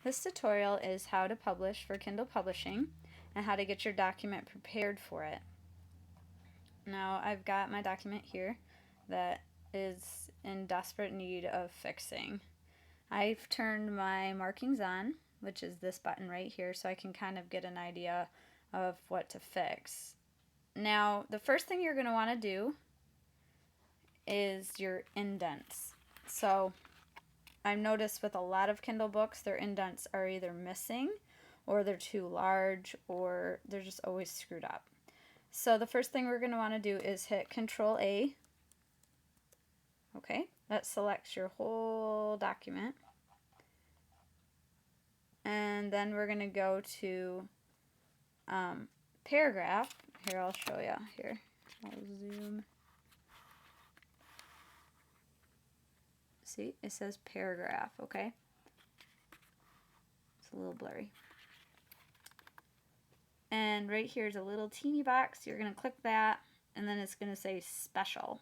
This tutorial is how to publish for Kindle Publishing and how to get your document prepared for it. Now I've got my document here that is in desperate need of fixing. I've turned my markings on, which is this button right here, so I can kind of get an idea of what to fix. Now the first thing you're going to want to do is your indents. So I've noticed with a lot of Kindle books, their indents are either missing or they're too large or they're just always screwed up. So the first thing we're going to want to do is hit Control A. Okay, that selects your whole document. And then we're going to go to paragraph. Here, I'll show you. Here, I'll zoom. See, it says paragraph, okay? It's a little blurry. And right here is a little teeny box. You're going to click that, and then it's going to say special.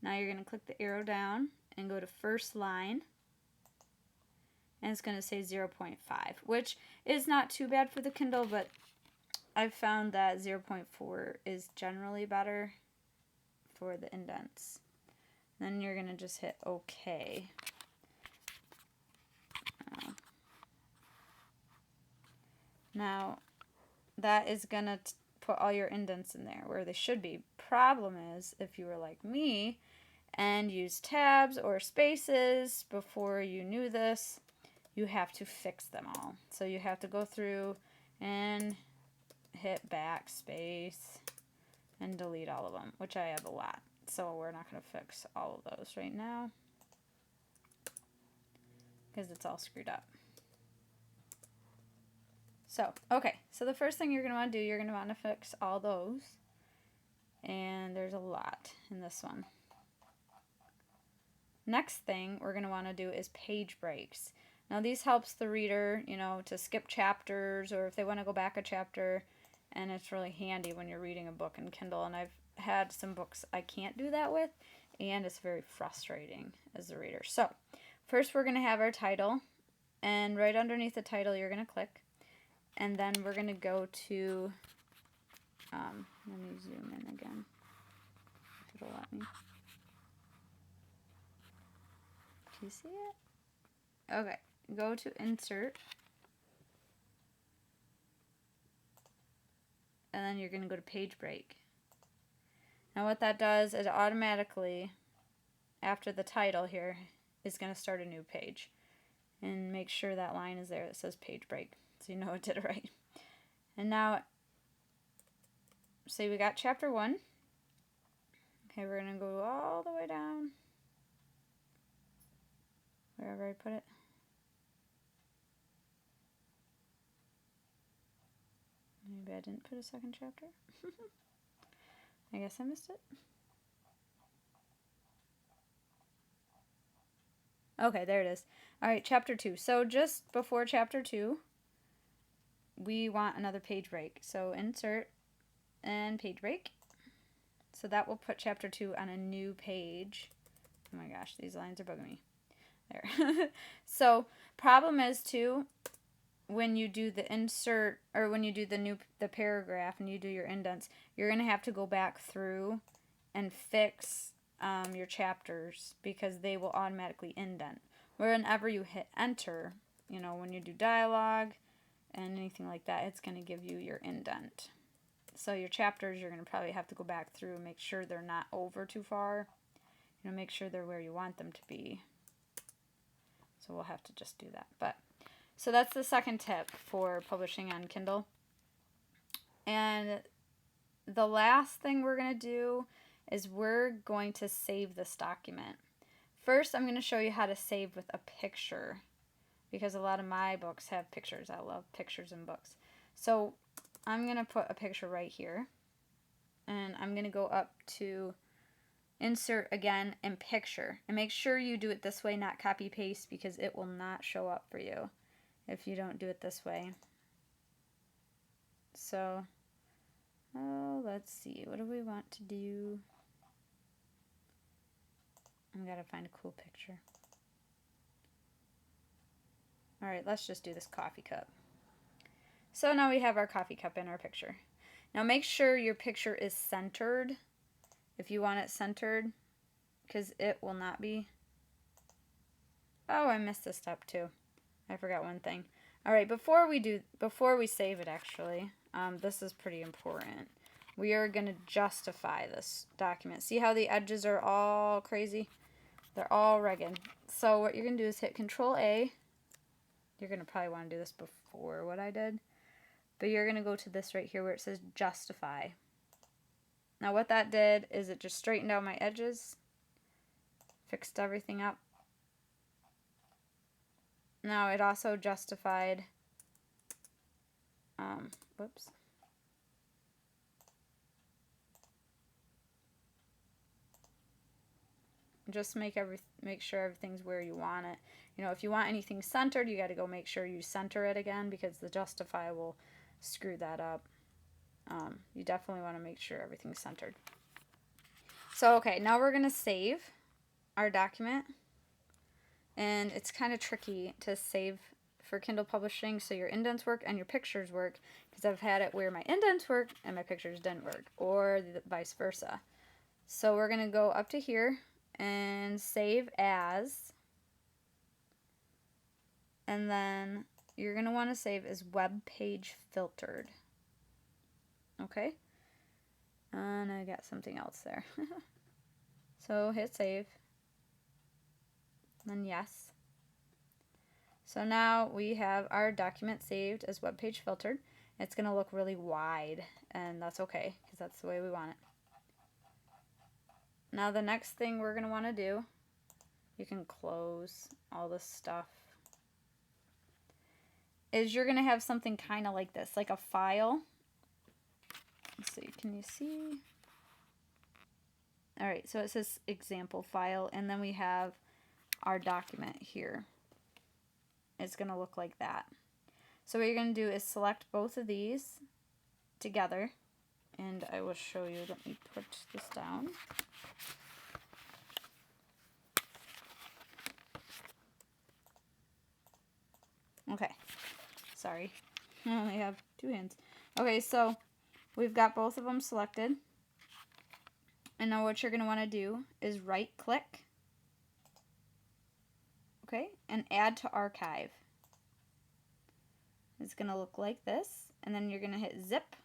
Now you're going to click the arrow down and go to first line. And it's going to say 0.5, which is not too bad for the Kindle, but I've found that 0.4 is generally better for the indents. Then you're going to just hit OK. Now, that is going to put all your indents in there where they should be. Problem is, if you were like me and used tabs or spaces before you knew this, you have to fix them all. So you have to go through and hit backspace and delete all of them, which I have a lot. So we're not going to fix all of those right now because it's all screwed up. So, okay, so the first thing you're going to want to do, you're going to want to fix all those. And there's a lot in this one. Next thing we're going to want to do is page breaks. Now these helps the reader, to skip chapters or if they want to go back a chapter, and it's really handy when you're reading a book in Kindle. And I've had some books I can't do that with, and it's very frustrating as a reader. So first we're going to have our title, and right underneath the title you're going to click, and then we're going to go to, let me zoom in again, if it'll let me. Do you see it? Okay, go to insert, and then you're going to go to page break. Now what that does is automatically, after the title here, is going to start a new page. And make sure that line is there that says page break, so you know it did it right. And now, say we got chapter 1. Okay, we're going to go all the way down, wherever I put it. Maybe I didn't put a second chapter. I guess I missed it. Okay, there it is. Alright, chapter 2. So just before chapter 2, we want another page break. So insert and page break. So that will put chapter 2 on a new page. Oh my gosh, these lines are bugging me. There. So problem is too, when you do the insert, or when you do the paragraph and you do your indents, you're going to have to go back through and fix your chapters because they will automatically indent. Whenever you hit enter, when you do dialogue and anything like that, it's going to give you your indent. So your chapters, you're going to probably have to go back through and make sure they're not over too far. Make sure they're where you want them to be. So we'll have to just do that. So that's the second tip for publishing on Kindle. And the last thing we're going to do is we're going to save this document. First, I'm going to show you how to save with a picture, because a lot of my books have pictures. I love pictures in books. So I'm going to put a picture right here, and I'm going to go up to insert again and picture. And make sure you do it this way, not copy paste, because it will not show up for you if you don't do it this way. So, let's see. What do we want to do? I've got to find a cool picture. Alright, let's just do this coffee cup. So now we have our coffee cup in our picture. Now make sure your picture is centered if you want it centered, because it will not be. Oh, I missed a step too. I forgot one thing. Alright, before we save it actually, this is pretty important. We are going to justify this document. See how the edges are all crazy? They're all rugged. So what you're going to do is hit Control A. You're going to probably want to do this before what I did. But you're going to go to this right here where it says Justify. Now what that did is it just straightened out my edges. Fixed everything up. Now it also justified, whoops. Just make sure everything's where you want it. You know, if you want anything centered, you got to go make sure you center it again, because the justify will screw that up. You definitely want to make sure everything's centered. So, okay, now we're going to save our document. And it's kind of tricky to save for Kindle Publishing so your indents work and your pictures work, because I've had it where my indents work and my pictures didn't work, or vice versa. So we're going to go up to here and save as, and then you're going to want to save as web page filtered. Okay, and I got something else there. So hit save, then yes. So now we have our document saved as web page filtered. It's going to look really wide, and that's okay, because that's the way we want it. Now the next thing we're going to want to do, you can close all this stuff, is you're going to have something kind of like this, like a file. Let's see, can you see? Alright, so it says example file, and then we have our document here. It's going to look like that. So what you're going to do is select both of these together, and I will show you. Let me put this down. Okay, sorry, I only have two hands. Okay, so we've got both of them selected, and now what you're going to want to do is right click, okay, and add to archive. It's going to look like this, and then you're going to hit zip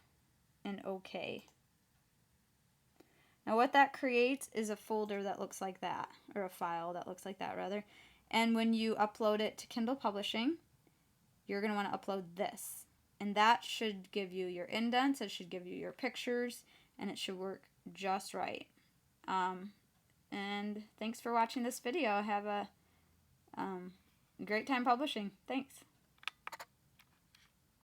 and OK. Now what that creates is a folder that looks like that, or a file that looks like that rather, and when you upload it to Kindle Publishing, you're going to want to upload this, and that should give you your indents, it should give you your pictures, and it should work just right. And thanks for watching this video. Have a great time publishing. Thanks.